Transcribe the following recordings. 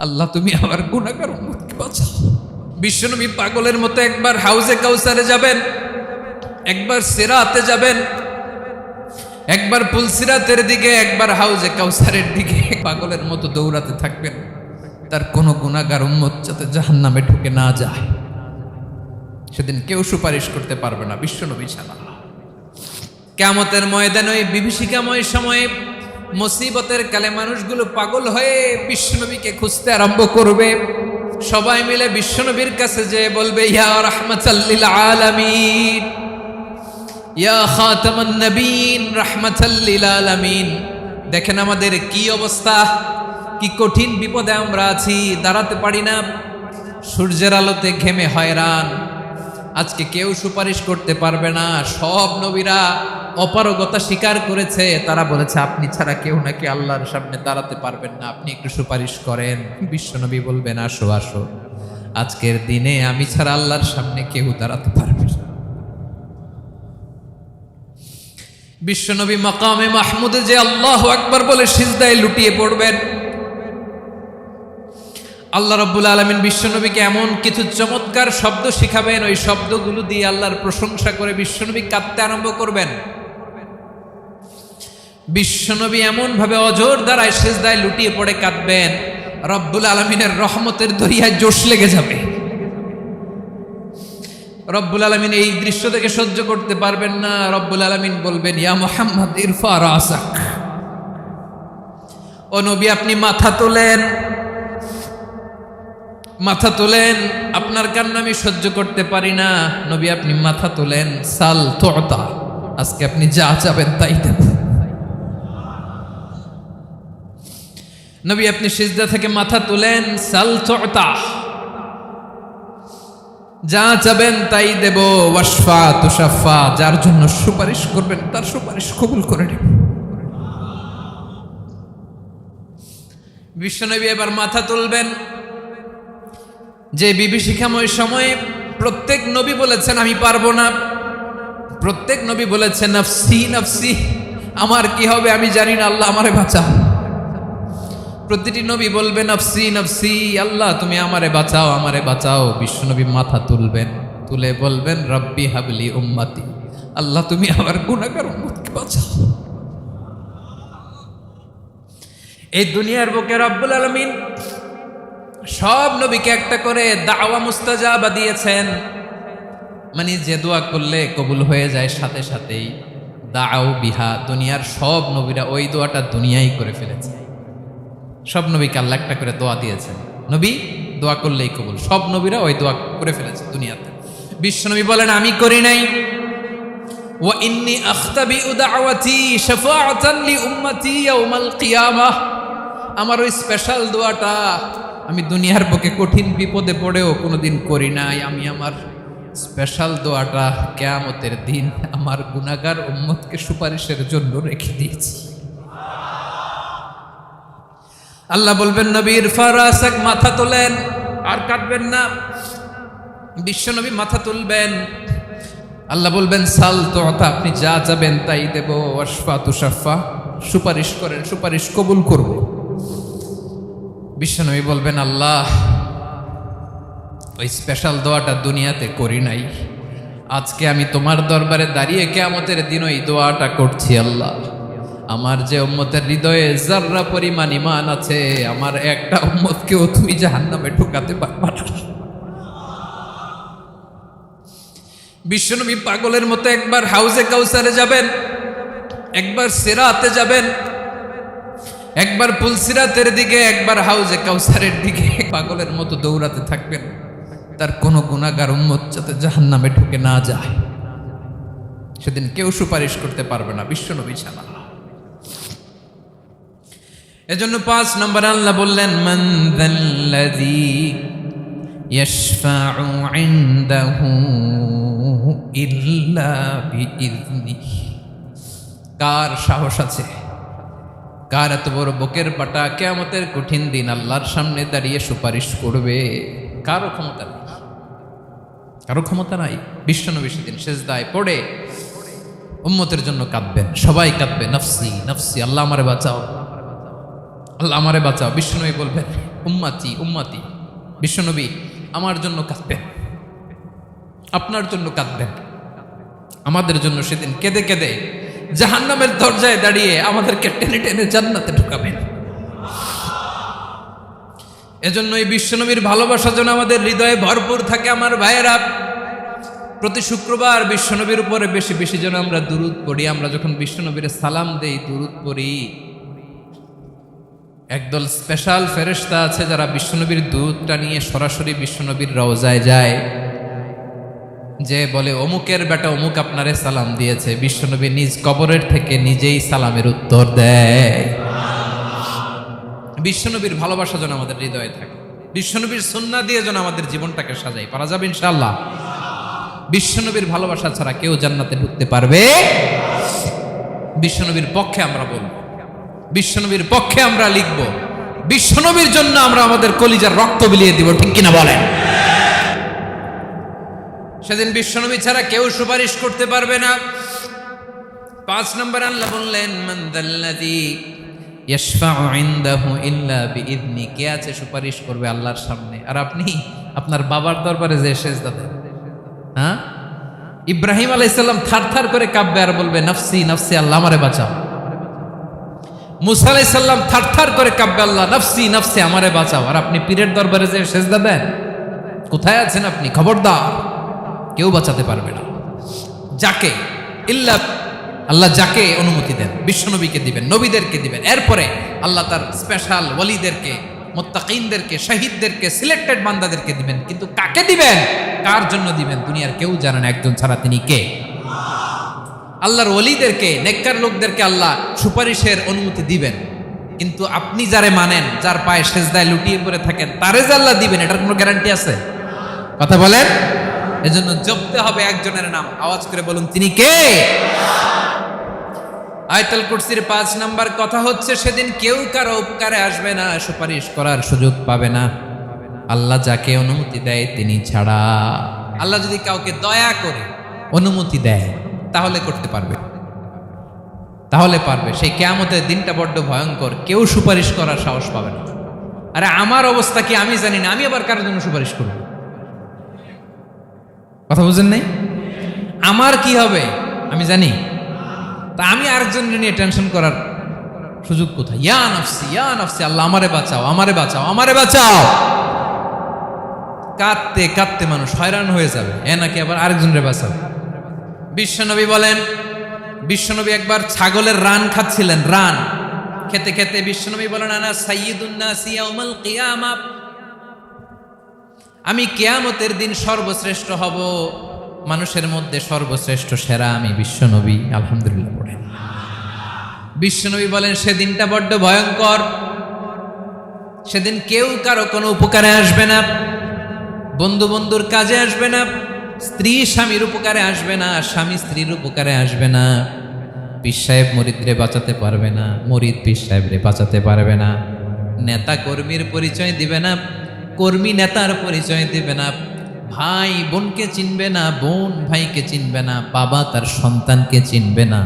আল্লাহ তুমি আমার গুনাহগার উম্মতকে বাঁচাও। বিশ্বনবী পাগলের মতো একবার হাউজে কাউসারে যাবেন, একবার সিরাতে যাবেন, একবার পুলসিরাতের দিকে, একবার হাউজে কাউসারের দিকে পাগলের মতো দৌড়াতে থাকবেন, তার কোনো গুনাহগার উম্মত যাতে জাহান্নামে ঢুকে না যায়। সেদিন কেউ সুপারিশ করতে পারবে না বিশ্বনবী ছাড়া। কিয়ামতের ময়দানে ওই বিভীষিকাময় সময়ে মুসিবতের কালে মানুষগুলো পাগল হয়ে বিশ্বনবীকে খুঁজতে আরম্ভ করবে। সবাই মিলে বিশ্বনবীর কাছে যেয়ে বলবে, ইয়া রাহমাতাল লিল আলামিন, ইয়া খাতামান নবীন, রাহমাতাল লিল আলামিন। দেখেন আমাদের কি অবস্থা, কি কঠিন বিপদে আমরা আছি, দাঁড়াতে পারি না, সূর্যের আলোতে ঘেমে হয়রান। আজকে কেউ সুপারিশ করতে পারবে না। সব নবীরা অপারগতা স্বীকার করেছে, তারা বলেছে আপনি ছাড়া কেউ নাকি আল্লাহর সামনে দাঁড়াতে পারবেন না, আপনি একটু সুপারিশ করেন। বিশ্বনবী বলবেন, আসো আসো, আজকের দিনে আমি ছাড়া আল্লাহর সামনে কেউ দাঁড়াতে পারবে না। বিশ্বনবী মাকামে মাহমুদে যে আল্লাহু আকবার বলে সিজদায় লুটিয়ে পড়বেন, আল্লাহ রাব্বুল আলামিন বিশ্বনবীকে এমন কিছু চমৎকার শব্দ শিখাবেন, ওই শব্দগুলো দিয়ে আল্লাহর প্রশংসা করে বিশ্বনবী কাঁদতে আরম্ভ করবেন। বিশ্বনবী এমন ভাবে অজর দ্বারায় সিজদায় লুটিয়ে পড়ে কাঁদবেন, রব্বুল আলামিনের রহমতের দরিয়ায় জোশ লেগে যাবে। রব্বুল আলামিন এই দৃশ্য থেকে সহ্য করতে পারবেন না। রব্বুল আলামিন বলবেন, ইয়া মুহাম্মদ ইরফা রাসাক, ও নবী আপনি মাথা তোলেন, মাথা তোলেন, আপনার কান্না আমি সহ্য করতে পারি না। নবী আপনি মাথা তোলেন, সাল তুতা, আজকে আপনি যা চাবেন তাই দেব। নবী আপনি সিজদা থেকে মাথা তুলেন, সাল তুতা, যা চাবেন তাই দেব। ওয়াশফা তুশাফা, যার জন্য সুপারিশ করবেন তার সুপারিশ কবুল করে নেব। বিশ্বনবী এবার মাথা তুলবেন। যে বিভীষিকাময় সময়ে প্রত্যেক নবী বলেছেন আমি পারবো না, প্রত্যেক নবী বলেছেন নফসি নফসি, আমার কি হবে আমি জানি না, আল্লাহ আমারে বাঁচাও। প্রতিটি নবী বলবে নফসি নফসি, আল্লাহ তুমি আমারে বাঁচাও, আমারে বাঁচাও। বিশ্বনবী মাথা তুলবেন, তুলে বলবেন রব্বি হাবলি উম্মতি, আল্লাহ তুমি আমার গুনাহগার উম্মতকে বাঁচাও। এই দুনিয়ার বুকে রব্বুল আলামিন সব নবীকে একটা করে দাওয়া মুস্তাজাবা দিয়েছেন, মানে যে দোয়া করলে কবুল হয়ে যায় সাথে সাথেই। দাও বিহা, দুনিয়ার সব নবীরা ওই দোয়াটা দুনিয়ায় করে ফেলেছে। সব নবীকে আল্লাহ একটা করে দোয়া দিয়েছেন, নবী দোয়া করলেই কবুল। সব নবীরা ওই দোয়া করে ফেলেছে দুনিয়াতে। বিশ্বনবী বলেন আমি করি নাই। ওয়া ইন্নী আখতাবি দাওয়াতি শাফাআতান লি উম্মতি ইয়াউমাল কিয়ামাহ, আমার ওই স্পেশাল দোয়াটা আমি দুনিয়ার বুকে কঠিন বিপদে পড়েও কোনোদিন করি নাই। আমি আমার স্পেশাল দোয়াটা কিয়ামতের দিন আমার গুনাহগার উম্মতকে সুপারিশের জন্য রেখে দিয়েছি। আল্লাহ বলবেন নবীর ফারাসাক, মাথা তোলেন, আর কাটবেন না। বিশ্বনবী মাথা তুলবেন, আল্লাহ বলবেন সাল তুতা, আপনি যা চাবেন তাই দেব। ওয়াশফা তুশাফা, সুপারিশ করেন, সুপারিশ কবুল করব। বিশ্বনবী বলবেন আল্লাহ ওই স্পেশাল দোয়াটা দুনিয়াতে করি নাই, আজকে আমি তোমার দরবারে দাঁড়িয়ে কিয়ামতের দিন ওই দোয়াটা করছি। আল্লাহ আমার যে উম্মতের হৃদয়ে যাররা পরিমাণ ঈমান আছে, আমার একটা উম্মতকেও তুমি জাহান্নামে ঢুকাতে পারবা না। বিশ্বনবী পাগলের মতো একবার হাউজে কাউসারে যাবেন, একবার সিরাতে যাবেন, একবার পুলসিরাতের দিকে, একবার হাউজে কাউসারের দিকে পাগলের মতো দৌড়াতে থাকবেন, তার কোনো গুনাহগার উম্মত যাতে জাহান্নামে ঢুকে না যায়। সেদিন কেউ সুপারিশ করতে পারবে না বিশ্বনবী ছাড়া। এজন্য 5 নম্বর আল্লাহ বললেন মান যাল্লাযী ইয়াশফাউ ইনদাহু ইল্লা বিইযনিহি, কার সাহস আছে, কার এত বড় বুকের পাটা কিয়ামতের কঠিন দিন আল্লাহর সামনে দাঁড়িয়ে সুপারিশ করবে? কারো ক্ষমতা নেই, কারো ক্ষমতা নাই। বিশ্বনবী সেদিন সেজদায় পড়ে উম্মতের জন্য কাঁদবেন, সবাই কাঁদবে নফসি নফসি, আল্লাহ আমারে বাঁচাও, আল্লাহ আমারে বাঁচাও। বিশ্বনবী বলবেন উম্মতি উম্মতি। বিশ্বনবী আমার জন্য কাঁদবেন, আপনার জন্য কাঁদবেন, আমাদের জন্য সেদিন কেঁদে কেঁদে জাহান্নামের দরজায় দাঁড়িয়ে আমাদেরকে টেনে টেনে জান্নাতে ঢুকাবেন। এজন্য এই বিশ্বনবীর ভালোবাসা যেন আমাদের হৃদয়ে ভরপুর থাকে। আমার ভাইয়েরা, প্রতি শুক্রবার বিশ্বনবীর উপরে বেশি বেশি যেন আমরা দুরূদ পড়ি। আমরা যখন বিশ্বনবীর সালাম দেই, দুরূদ পড়ি, একদল স্পেশাল ফেরেশতা আছে যারা বিশ্বনবীর দুরূদটা নিয়ে সরাসরি বিশ্বনবীর রওজায় যায়, যে বলে অমুকের বেটা অমুক আপনারে সালাম দিয়েছে। বিশ্বনবী নিজ কবরের থেকে নিজেই সালামের উত্তর দেয়। বিশ্বনবীর ভালোবাসা যেন আমাদের হৃদয়ে থাকে, বিশ্বনবীর সুন্নাহ দিয়ে যেন আমাদের জীবনটাকে সাজাই। পারা যাবে ইনশাআল্লাহ। বিশ্বনবীর ভালোবাসা ছাড়া কেউ জান্নাতে ঢুকতে পারবে? বিশ্বনবীর পক্ষে আমরা বলব, বিশ্বনবীর পক্ষে আমরা লিখব, বিশ্বনবীর জন্য আমরা আমাদের কলিজার রক্ত বিলিয়ে দিব। ঠিক কিনা বলেন? সেদিন বিশ্বনবী ছাড়া কেউ সুপারিশ করতে পারবে না। 5 নম্বর আল্লাহ বললেন মান দাল্লাযী ইয়াশফাউ ইনদাহু ইল্লা বিইذনি। কে আছে সুপারিশ করবে আল্লাহর সামনে? আর আপনি আপনার বাবার দরবারে যে সেজদা দেন, হ্যাঁ? ইব্রাহিম আলাইহিস সালাম থারথার করে কাঁপবে আর বলবে নফসি নফসি, আল্লাহ আমারে বাঁচাও। মুসা আলাইহিস সালাম থারথার করে কাঁপবে, আল্লাহ নফসি নফসি, আমারে বাঁচাও। আর আপনি পীরের দরবারে যে সেজদা দেন, কোথায় আছেন আপনি? খবরদার, কেউ বাঁচাতে পারবে না। যাকে ইল্লা আল্লাহ যাকে অনুমতি দেন, বিশ্বনবীকে দিবেন, নবীদেরকে দিবেন। এরপরে আল্লাহ তার স্পেশাল ওয়ালিদেরকে, মুত্তাকিনদেরকে, শহীদদেরকে, সিলেক্টেড বান্দাদেরকে দিবেন। কিন্তু কাকে দিবেন, কার জন্য দিবেন, দুনিয়ার কেউ জানে না একজন ছাড়া। তিনি কে? আল্লাহর ওয়ালিদেরকে, নেককার লোকদেরকে আল্লাহ সুপারিশের অনুমতি দিবেন। কিন্তু আপনি যারে মানেন, যার পায়ে সেজদায় লুটিয়ে পড়ে থাকেন, তারে যে আল্লাহ দিবেন, এটার কোনো গ্যারান্টি আছে? কথা বলেন। এজন্য জপতে হবে একজনের নাম। আওয়াজ করে বলুন, তিনি কে? আয়াতুল কুরসির 5 নাম্বার কথা হচ্ছে, সেদিন কেউ কারো উপকারে আসবে না, সুপারিশ করার সুযোগ পাবে না, আল্লাহ যাকে অনুমতি দেয় তিনি ছাড়া। আল্লাহ যদি কাউকে দয়া করে অনুমতি দেয় তাহলে করতে পারবে, তাহলে পারবে। সেই কিয়ামতের দিনটা বড্ড ভয়ঙ্কর, কেউ সুপারিশ করার সাহস পাবে না। আরে আমার অবস্থা কি আমি জানি না, আমি আবার কারোর জন্য সুপারিশ করব? কথা বুঝেন নাই? আমার কি হবে আমি জানি, তা আমি আরেকজনকে নিয়ে টেনশন করার সুযোগ কোথায়? ইয়া নফসি ইয়া নফসি, আল্লাহ আমারে বাঁচাও, আমারে বাঁচাও, আমারে বাঁচাও। কাঁদতে কাঁদতে মানুষ হয়রান হয়ে যাবে, এ নাকি আবার আরেকজনের বাঁচাবে। বিশ্বনবী বলেন, বিশ্বনবী একবার ছাগলের রান খাচ্ছিলেন। রান খেতে খেতে বিশ্বনবী বলেন আনা সাইয়্যিদুন নাসি ইয়াউমাল কিয়ামাহ, আমি কিয়ামতের দিন সর্বশ্রেষ্ঠ হব, মানুষের মধ্যে সর্বশ্রেষ্ঠ সেরা আমি বিশ্বনবী। আলহামদুলিল্লাহ পড়েন। বিশ্বনবী বলেন সেদিনটা বড্ড ভয়ঙ্কর, সেদিন কেউ কারো কোনো উপকারে আসবে না, বন্ধু বন্ধুর কাজে আসবে না, স্ত্রী স্বামীর উপকারে আসবে না, স্বামী স্ত্রীর উপকারে আসবে না, পীর সাহেব মুরিদরে বাঁচাতে পারবে না, মুরিদ পীর সাহেবরে বাঁচাতে পারবে না, নেতা কর্মীর পরিচয় দিবে না, কর্মী নেতার পরিচয় দিবে না, ভাই বোনকে চিনবে না, বোন ভাইকে চিনবে না, বাবা তার সন্তানকে চিনবে না,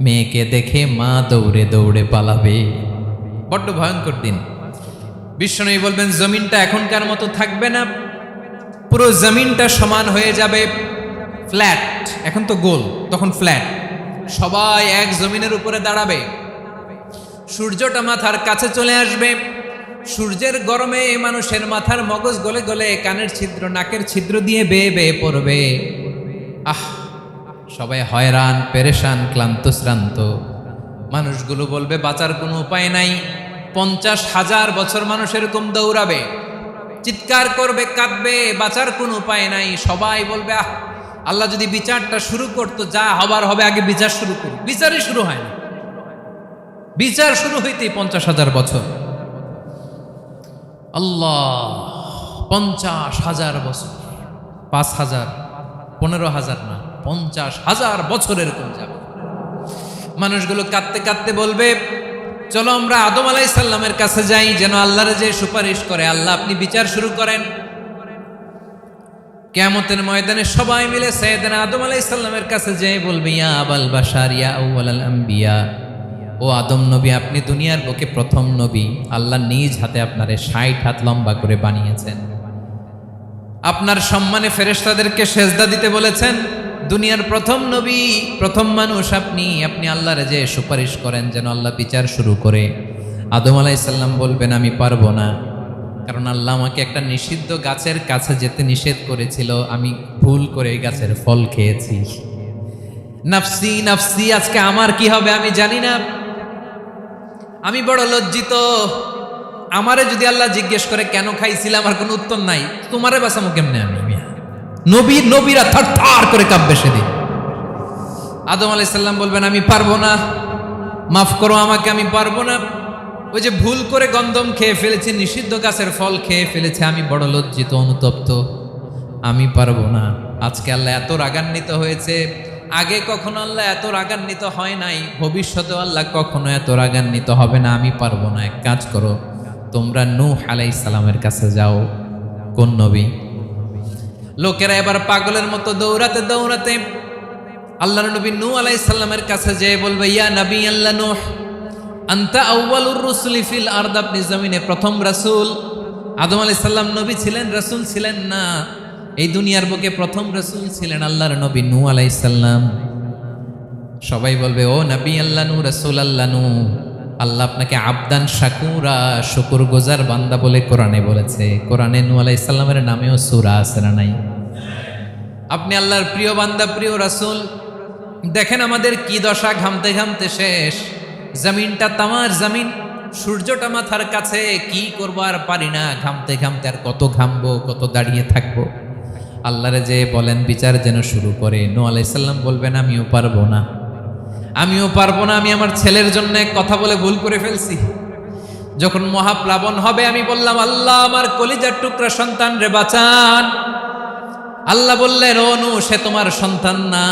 মেয়েকে দেখে মা দৌড়ে দৌড়ে পালাবে। বড্ড ভয়ঙ্কর দিন। বিশ্বনবী বলবেন জমিনটা এখনকার মতো থাকবে না, পুরো জমিনটা সমান হয়ে যাবে, ফ্ল্যাট। এখন তো গোল, তখন ফ্ল্যাট। সবাই এক জমিনের উপরে দাঁড়াবে, সূর্যটা মাথার কাছে চলে আসবে, সূর্যের গরমে মানুষের মাথার মগজ গলে গলে কানের ছিদ্র, নাকের ছিদ্র দিয়ে বেয়ে বেয়ে পড়বে। আহ, সবাই হয়রান, পেরেশান, ক্লান্ত শ্রান্ত। মানুষগুলো বলবে বাঁচার কোনো উপায় নাই। 50,000 বছর মানুষ এরকম দৌড়াবে, চিৎকার করবে, কাঁদবে, বাঁচার কোনো উপায় নাই। সবাই বলবে আহ, আল্লাহ যদি বিচারটা শুরু করতো, যা হবার হবে, আগে বিচার শুরু করুন। বিচারই শুরু হয় না, বিচার শুরু হইতেই 50,000 বছর। আল্লাহ, 50,000 বছর, 5,000, 15,000 না, 50,000 বছর এরকম যাবে। মানুষগুলো কাঁদতে কাঁদতে বলবে চলো আমরা আদম আলাইহিস সালামের কাছে যাই, যেন আল্লাহর যে সুপারিশ করে, আল্লাহ আপনি বিচার শুরু করেন। কিয়ামতের ময়দানে সবাই মিলে সাইয়েদনা আদম আলাইহিস সালামের কাছে যেয়ে বলবে ইয়া আবাল বাশার ইয়া আউয়ালাল আম্বিয়া, ও আদম নবী, আপনি দুনিয়ার বুকে প্রথম নবী। আল্লাহ নিজ হাতে আপনারে 60 হাত লম্বা করে বানিয়েছেন। আপনার সম্মানে ফেরেশতাদেরকে সেজদা দিতে বলেছেন। দুনিয়ার প্রথম নবী, প্রথম মানুষ আপনি। আপনি আল্লাহর যে সুপারিশ করেন যেন আল্লাহ বিচার শুরু করে। আদম আলাইহিস সালাম বলবেন আমি পারবো না, কারণ আল্লাহ আমাকে একটা নিষিদ্ধ গাছের কাছে যেতে নিষেধ করেছিল, আমি ভুল করে এই গাছের ফল খেয়েছি। নাফসি নাফসি, আজকে আমার কি হবে আমি জানি না, আমি বড় লজ্জিত। আমারে যদি আল্লাহ জিজ্ঞেস করে কেন খাইছিলাম, আমার কোনো উত্তর নাই। তোমারে বাঁচামো কেমনে আমি? নবীরা থার থার করে কাঁপবে সেদিন। আদম আলাইহিস সালাম বলবেন আমি পারবো না, মাফ করো আমাকে, আমি পারবো না। ওই যে ভুল করে গন্ধম খেয়ে ফেলেছি, নিষিদ্ধ গাছের ফল খেয়ে ফেলেছে, আমি বড় লজ্জিত, অনুতপ্ত, আমি পারবো না। আজকে আল্লাহ এত রাগান্বিত হয়েছে, আগে কখনো আল্লাহ এত রাগান্বিত হয় নাই, ভবিষ্যতেও আল্লাহ কখনো এত রাগান্বিত হবে না। আমি পারবো না। এক কাজ করো, তোমরা নূহ আলাইহিস সালামের কাছে যাও। কোন নবী? লোকেরা এবার পাগলের মতো দৌড়াতে দৌড়াতে আল্লাহর নবী নূহ আলাইহিস সালামের কাছে যেয়ে বলবে ইয়া নবী আল্লাহ নূহ, আনতা আউয়ালুর রুসুলি ফিল আরদ, আপনি জমিনে প্রথম রাসূল। আদম আলাইহিস সালাম নবী ছিলেন, রাসূল ছিলেন না। এই দুনিয়ার বুকে প্রথম রাসূল ছিলেন আল্লাহর নবী নূহ আলাইহিস সালাম। সবাই বলবে ও নবী আল্লাহ নূহ, রাসূল আল্লাহ নূহ, আল্লাহ আপনাকে আবদান শাকুরা, শুকর গুজার বান্দা বলে কোরআনে বলেছে। কোরআনে নূহ আলাইহিস সালামের নামেও সূরা আছে না নাই? আপনি আল্লাহর প্রিয় বান্দা, প্রিয় রাসূল। দেখেন আমাদের কি দশা, ঘামতে ঘামতে শেষ। জমিনটা তামার জমিন, সূর্যটা মাথার কাছে, কি করবো আর পারি না, ঘামতে ঘামতে আর কত ঘামবো, কত দাঁড়িয়ে থাকবো। আল্লাহরে যে বলেন বিচার যেন শুরু করে। নূহ আলাইহিস সালাম বলবেন আমিও পারবো না, আমিও পারবো না। আমি আমার ছেলের জন্য এক কথা বলে ভুল করে ফেলছি। যখন মহাপ্লাবন হবে আমি বললাম আল্লাহ আমার কলিজার টুকরা সন্তান রে বাঁচান। আল্লাহ বললেন ও নূহ, সে তোমার সন্তান না,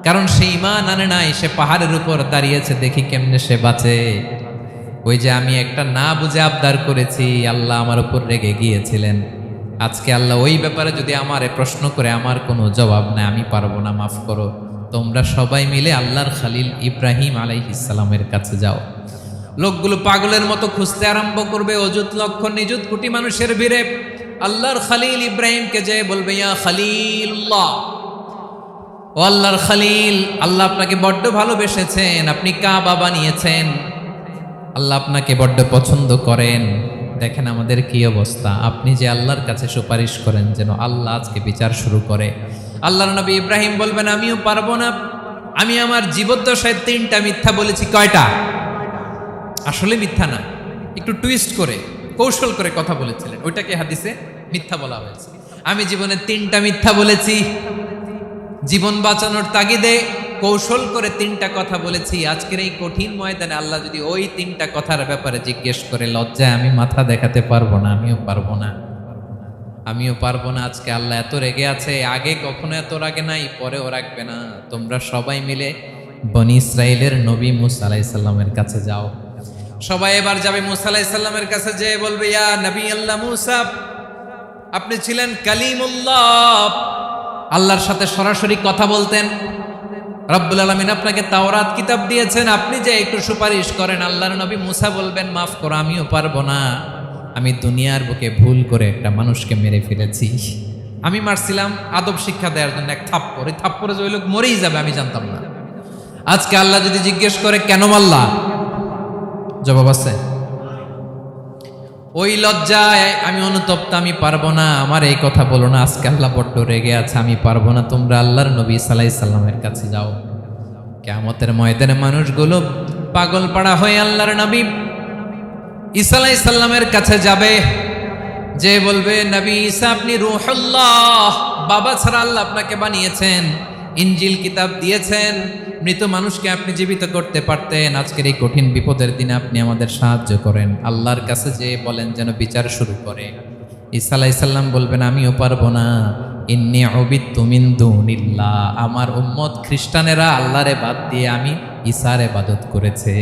কারণ সে ঈমান আনে নাই, সে পাহাড়ের উপর দাঁড়িয়েছে, দেখি কেমনে সে বাঁচে। ওই যে আমি একটা না বুঝে আবদার করেছি, আল্লাহ আমার উপর রেগে গিয়েছিলেন। আজকে আল্লাহ ওই ব্যাপারে যদি আমারে প্রশ্ন করে, আমার কোনো জবাব নাই, আমি পারবো না, মাফ করো। তোমরা সবাই মিলে আল্লাহর খালিল ইব্রাহিম আলাইহিস সালামের কাছে যাও। লোকগুলো পাগলের মতো খুঁজতে আরম্ভ করবে, অযুত লক্ষ নিযুত কোটি মানুষের ভিড়ে আল্লাহর খালিল ইব্রাহিমকে যে বলবে ইয়া খালিলুল্লাহ, ও আল্লাহর খালিল, আল্লাহ আপনাকে বড্ড ভালোবেসেছেন, আপনি কাবা বানিয়েছেন, আল্লাহ আপনাকে বড্ড পছন্দ করেন। দেখেন আমাদের কি অবস্থা। আপনি যে আল্লাহর কাছে সুপারিশ করেন যেন আল্লাহ আজকে বিচার শুরু করে। আল্লাহর নবী ইব্রাহিম বলবেন আমিও পারবো না, আমি আমার জীবদ্দশায় 3টা মিথ্যা বলেছি। কয়টা? আসলে মিথ্যা না, একটু টুইস্ট করে কৌশল করে কথা বলেছিলেন, ওইটাকে হাদিসে মিথ্যা বলা হয়েছে। আমি জীবনে 3টা মিথ্যা বলেছি, জীবন বাঁচানোর তাগিদে কৌশল করে 3টা কথা বলেছি। আজকের এই কঠিন ময়দানে আল্লাহ যদি ওই 3টা কথার ব্যাপারে জিজ্ঞেস করে, লজ্জায় আমি মাথা দেখাতে পারবো না, আমিও পারবো না, আমিও পারবো না। আজকে আল্লাহ এত রেগে আছে, আগে কখনো এত রাগে নাই, পরেও রাখবে না। তোমরা সবাই মিলে বনি ইসরাইলের নবী মূসা আলাইহিস সালামের কাছে যাও। সবাই এবার যাবে মূসা আলাইহিস সালামের কাছে, যেয়ে বলবে ইয়া নবী আল্লাহ মূসা, আপনি ছিলেন কালিমুল্লাহ, আল্লাহর সাথে সরাসরি কথা বলতেন। রব্বুল আলামিন আপনাকে তাওরাত কিতাব দিয়েছেন, আপনি যে একটু সুপারিশ করেন। আল্লাহর নবী মূসা বলবেন মাফ করো, আমিও পারবো না, আমি দুনিয়ার বুকে ভুল করে একটা মানুষকে মেরে ফেলেছি। আমি মারছিলাম আদব শিক্ষা দেওয়ার জন্য এক থাপ্পড়, এই থাপ্পড়ে যে ওই লোক মরেই যাবে আমি জানতাম না। আজকে আল্লাহ যদি জিজ্ঞেস করে কেন মারলা, জবাব আছে? ওই লজ্জায় আমি অনুতপ্ত, আমি পারবো না, আমার এই কথা বলো না। আজকে আল্লাহ বড্ড রেগে আছে, আমি পারবো না। তোমরা আল্লাহর নবী ঈসা আলাইহিস সালামের কাছে যাও। কিয়ামতের ময়দানে মানুষগুলো পাগল পাড়া হয়ে আল্লাহর নবী ঈসা আলাইহিস সালামের কাছে যাবে, যে বলবে নবী ঈসা আপনি রূহুল্লাহ, বাবা ছাড়া আল্লাহ আপনাকে বানিয়েছেন, ইনজিল কিতাব দিয়েছেন, মৃত মানুষকে আপনি জীবিত করতে পারতেন। আজকের এই কঠিন বিপদের দিনে আপনি আমাদের সাহায্য করেন। আল্লাহর কাছে যে বলেন যেন বিচার শুরু করে। ঈসা আলাইহিস সালাম বলবেন আমিও পারবো না, ইন্নী উবিদতু মিন দুনিল্লাহ, আমার উম্মত খ্রিস্টানেরা আল্লাহরে বাদ দিয়ে আমি ঈসার ইবাদত করেছে।